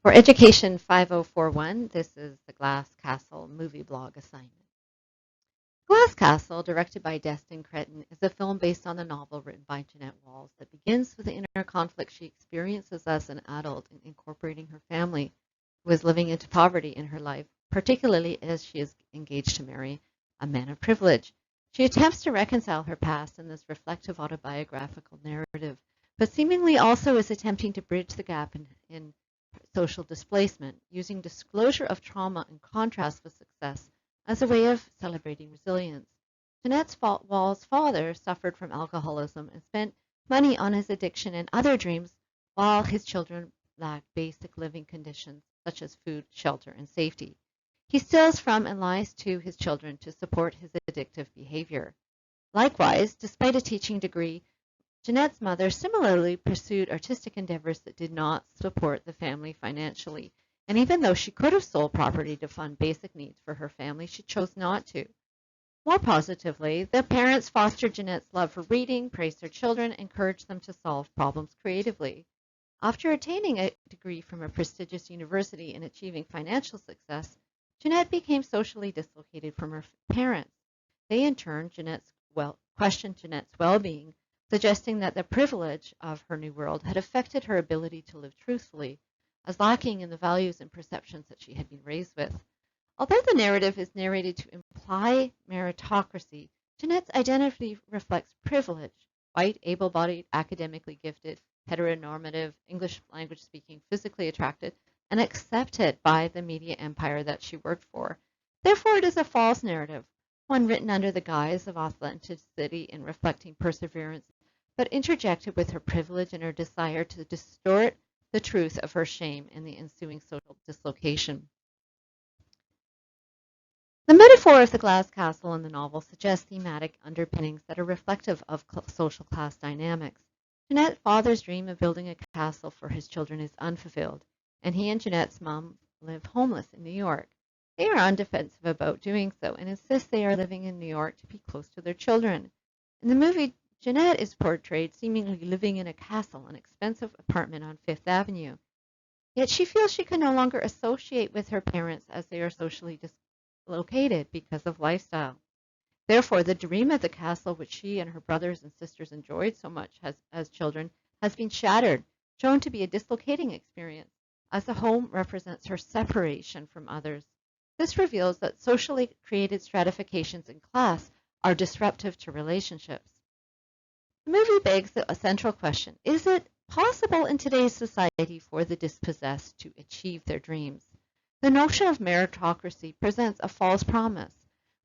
For Education 5041, this is the Glass Castle movie blog assignment. Glass Castle, directed by Destin Cretton, is a film based on a novel written by Jeanette Walls that begins with the inner conflict she experiences as an adult in incorporating her family, who is living into poverty in her life, particularly as she is engaged to marry a man of privilege. She attempts to reconcile her past in this reflective autobiographical narrative, but seemingly also is attempting to bridge the gap in social displacement, using disclosure of trauma in contrast with success as a way of celebrating resilience. Jeanette Walls' father suffered from alcoholism and spent money on his addiction and other dreams, while his children lacked basic living conditions such as food, shelter, and safety. He steals from and lies to his children to support his addictive behavior. Likewise, despite a teaching degree, Jeanette's mother similarly pursued artistic endeavors that did not support the family financially, and even though she could have sold property to fund basic needs for her family, she chose not to. More positively, the parents fostered Jeanette's love for reading, praised their children, and encouraged them to solve problems creatively. After attaining a degree from a prestigious university and achieving financial success, Jeanette became socially dislocated from her parents. They, in turn, questioned Jeanette's well-being, suggesting that the privilege of her new world had affected her ability to live truthfully, as lacking in the values and perceptions that she had been raised with. Although the narrative is narrated to imply meritocracy, Jeanette's identity reflects privilege: white, able-bodied, academically gifted, heteronormative, English language-speaking, physically attracted, and accepted by the media empire that she worked for. Therefore, it is a false narrative, one written under the guise of authenticity and reflecting perseverance, but interjected with her privilege and her desire to distort the truth of her shame and the ensuing social dislocation. The metaphor of the glass castle in the novel suggests thematic underpinnings that are reflective of social class dynamics. Jeanette's father's dream of building a castle for his children is unfulfilled, and he and Jeanette's mom live homeless in New York. They are on defensive about doing so and insist they are living in New York to be close to their children. In the movie, Jeanette is portrayed seemingly living in a castle, an expensive apartment on Fifth Avenue. Yet she feels she can no longer associate with her parents as they are socially dislocated because of lifestyle. Therefore, the dream of the castle which she and her brothers and sisters enjoyed so much as children has been shattered, shown to be a dislocating experience, as the home represents her separation from others. This reveals that socially created stratifications in class are disruptive to relationships. The movie begs a central question: is it possible in today's society for the dispossessed to achieve their dreams? The notion of meritocracy presents a false promise.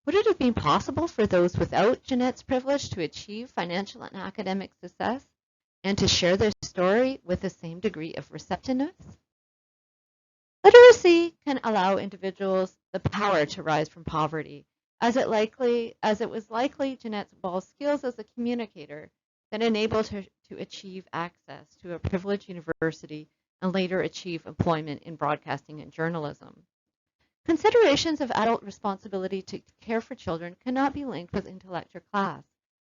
Would it have been possible for those without Jeanette's privilege to achieve financial and academic success and to share their story with the same degree of receptiveness? Literacy can allow individuals the power to rise from poverty, as it was likely Jeanette Walls' skills as a communicator that enabled her to achieve access to a privileged university and later achieve employment in broadcasting and journalism. Considerations of adult responsibility to care for children cannot be linked with intellect or class.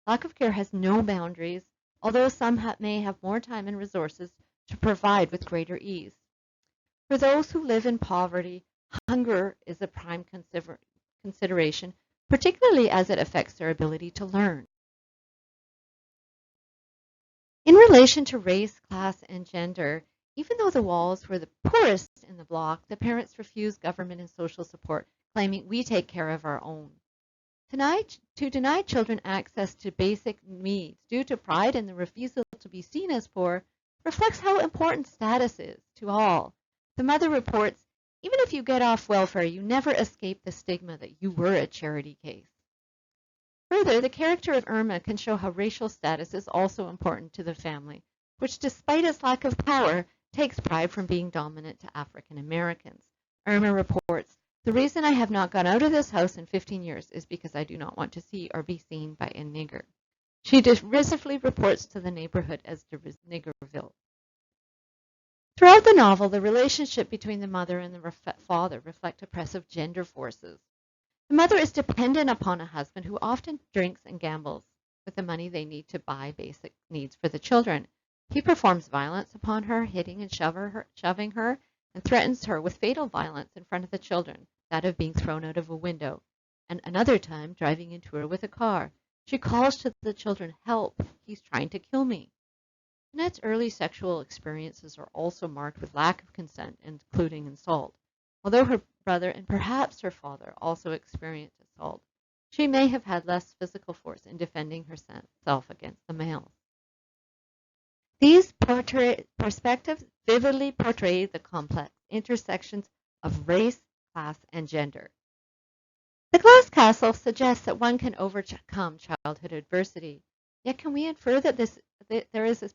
Lack of care has no boundaries, although some may have more time and resources to provide with greater ease. For those who live in poverty, hunger is a prime consideration, particularly as it affects their ability to learn. In relation to race, class, and gender, even though the Walls were the poorest in the block, the parents refused government and social support, claiming, "We take care of our own." To deny children access to basic needs due to pride and the refusal to be seen as poor reflects how important status is to all. The mother reports, "Even if you get off welfare, you never escape the stigma that you were a charity case." Further, the character of Irma can show how racial status is also important to the family, which, despite its lack of power, takes pride from being dominant to African Americans. Irma reports, "The reason I have not gone out of this house in 15 years is because I do not want to see or be seen by a nigger." She derisively reports to the neighborhood as Niggerville. Throughout the novel, the relationship between the mother and the father reflect oppressive gender forces. The mother is dependent upon a husband who often drinks and gambles with the money they need to buy basic needs for the children. He performs violence upon her, hitting and shoving her, and threatens her with fatal violence in front of the children, that of being thrown out of a window, and another time driving into her with a car. She calls to the children, "Help, he's trying to kill me." Jeanette's early sexual experiences are also marked with lack of consent, including assault. Although her brother and perhaps her father also experienced assault, she may have had less physical force in defending herself against the males. These perspectives vividly portray the complex intersections of race, class, and gender. The glass castle suggests that one can overcome childhood adversity. Yet can we infer that there is this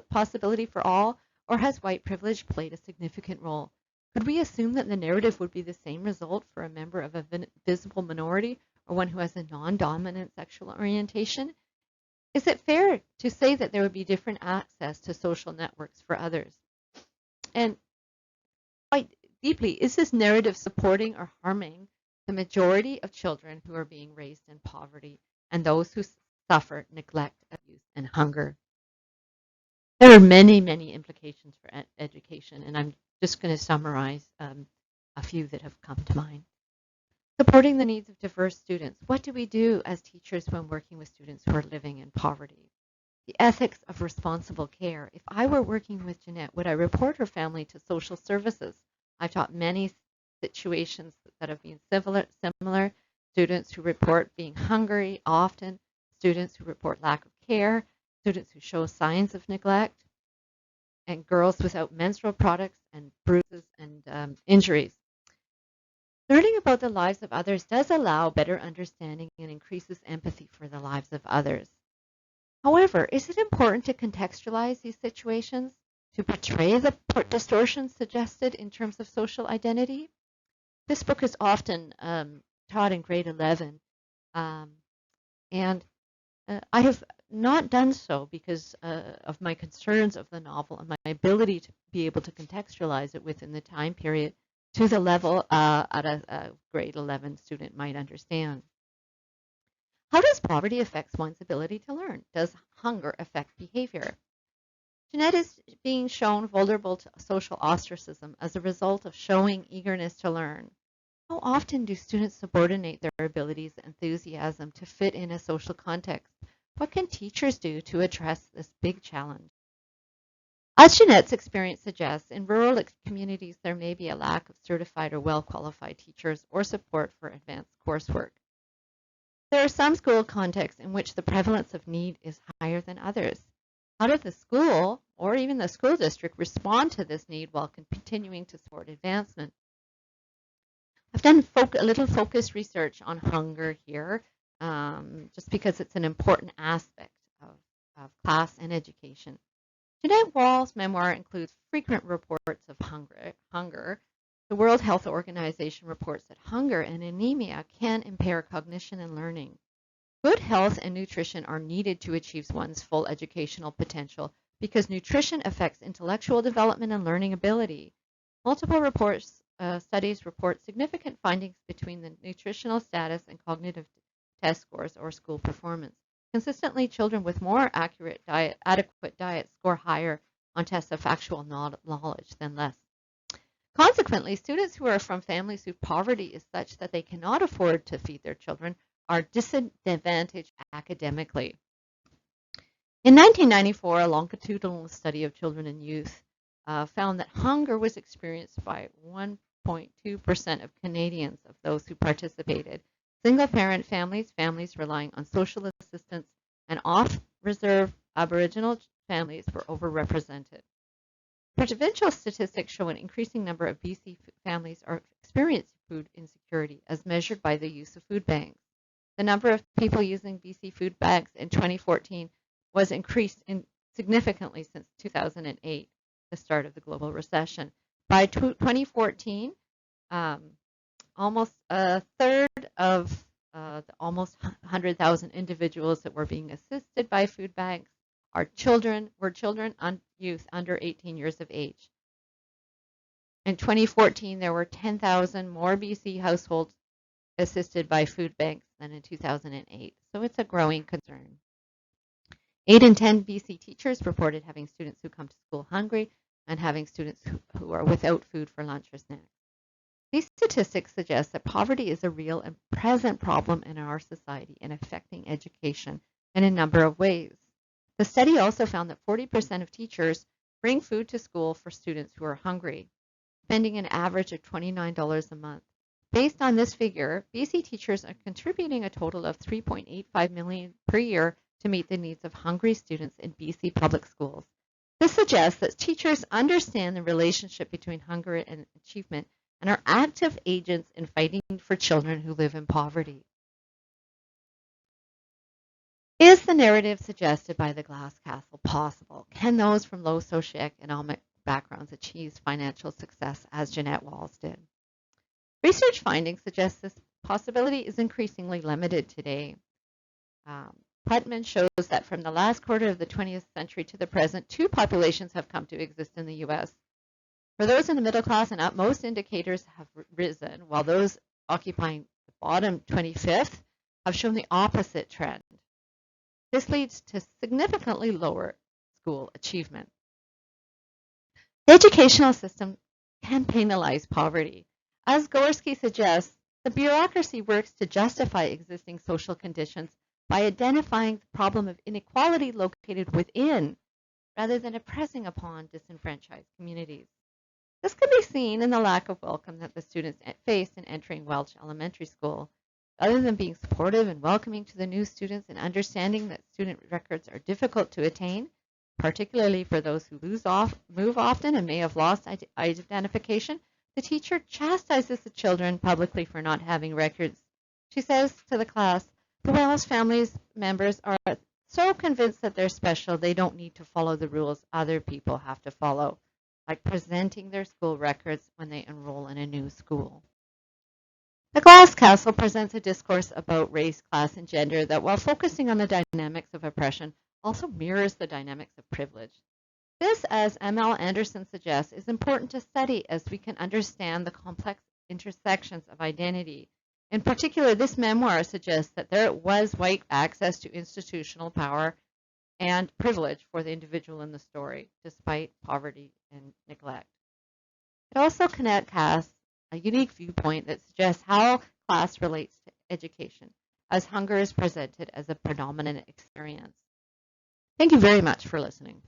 possibility for all, or has white privilege played a significant role? Could we assume that the narrative would be the same result for a member of a visible minority or one who has a non-dominant sexual orientation? Is it fair to say that there would be different access to social networks for others? And quite deeply, is this narrative supporting or harming the majority of children who are being raised in poverty and those who suffer neglect, abuse, and hunger? There are many, many implications for education, and I'm just going to summarize a few that have come to mind. Supporting the needs of diverse students. What do we do as teachers when working with students who are living in poverty? The ethics of responsible care. If I were working with Jeanette, would I report her family to social services? I've taught many situations that have been similar. Students who report being hungry often, students who report lack of care, students who show signs of neglect, and girls without menstrual products and bruises and injuries. Learning about the lives of others does allow better understanding and increases empathy for the lives of others. However, is it important to contextualize these situations to portray the distortions suggested in terms of social identity? This book is often taught in grade 11, and I have not done so because of my concerns of the novel and my ability to be able to contextualize it within the time period to the level at a grade 11 student might understand. How does poverty affect one's ability to learn? Does hunger affect behavior? Jeanette is being shown vulnerable to social ostracism as a result of showing eagerness to learn. How often do students subordinate their abilities and enthusiasm to fit in a social context? What can teachers do to address this big challenge? As Jeanette's experience suggests, in rural communities there may be a lack of certified or well-qualified teachers or support for advanced coursework. There are some school contexts in which the prevalence of need is higher than others. How does the school or even the school district respond to this need while continuing to support advancement? I've done a little focused research on hunger here, just because it's an important aspect of class and education. Jeanette Wall's memoir includes frequent reports of hunger. The World Health Organization reports that hunger and anemia can impair cognition and learning. Good health and nutrition are needed to achieve one's full educational potential because nutrition affects intellectual development and learning ability. Multiple studies report significant findings between the nutritional status and cognitive test scores or school performance. Consistently, children with more adequate diet score higher on tests of factual knowledge than less. Consequently, students who are from families whose poverty is such that they cannot afford to feed their children are disadvantaged academically. In 1994, a longitudinal study of children and youth found that hunger was experienced by 1.2% of Canadians of those who participated. Single-parent families, families relying on social assistance, and off-reserve Aboriginal families were overrepresented. Provincial statistics show an increasing number of BC families are experiencing food insecurity as measured by the use of food banks. The number of people using BC food banks in 2014 was increased significantly since 2008, the start of the global recession. By 2014, almost a third of the almost 100,000 individuals that were being assisted by food banks were children and youth under 18 years of age. In 2014, there were 10,000 more BC households assisted by food banks than in 2008, so it's a growing concern. 8 in 10 BC teachers reported having students who come to school hungry, and having students who are without food for lunch or snacks. These statistics suggest that poverty is a real and present problem in our society and affecting education in a number of ways. The study also found that 40% of teachers bring food to school for students who are hungry, spending an average of $29 a month. Based on this figure, BC teachers are contributing a total of $3.85 million per year to meet the needs of hungry students in BC public schools. This suggests that teachers understand the relationship between hunger and achievement and are active agents in fighting for children who live in poverty. Is the narrative suggested by the Glass Castle possible? Can those from low socioeconomic backgrounds achieve financial success as Jeanette Walls did? Research findings suggest this possibility is increasingly limited today. Putman shows that from the last quarter of the 20th century to the present, two populations have come to exist in the U.S. For those in the middle class and up, most indicators have risen, while those occupying the bottom 25th have shown the opposite trend. This leads to significantly lower school achievement. The educational system can penalize poverty. As Gorski suggests, the bureaucracy works to justify existing social conditions by identifying the problem of inequality located within, rather than impressing upon disenfranchised communities. This can be seen in the lack of welcome that the students faced in entering Welch Elementary School. Other than being supportive and welcoming to the new students and understanding that student records are difficult to attain, particularly for those who move often and may have lost identification, the teacher chastises the children publicly for not having records. She says to the class, the Welsh family's members are so convinced that they're special they don't need to follow the rules other people have to follow, like presenting their school records when they enroll in a new school. The Glass Castle presents a discourse about race, class, and gender that, while focusing on the dynamics of oppression, also mirrors the dynamics of privilege. This, as M.L. Anderson suggests, is important to study as we can understand the complex intersections of identity. In particular, this memoir suggests that there was white access to institutional power and privilege for the individual in the story, despite poverty and neglect. It also casts a unique viewpoint that suggests how class relates to education, as hunger is presented as a predominant experience. Thank you very much for listening.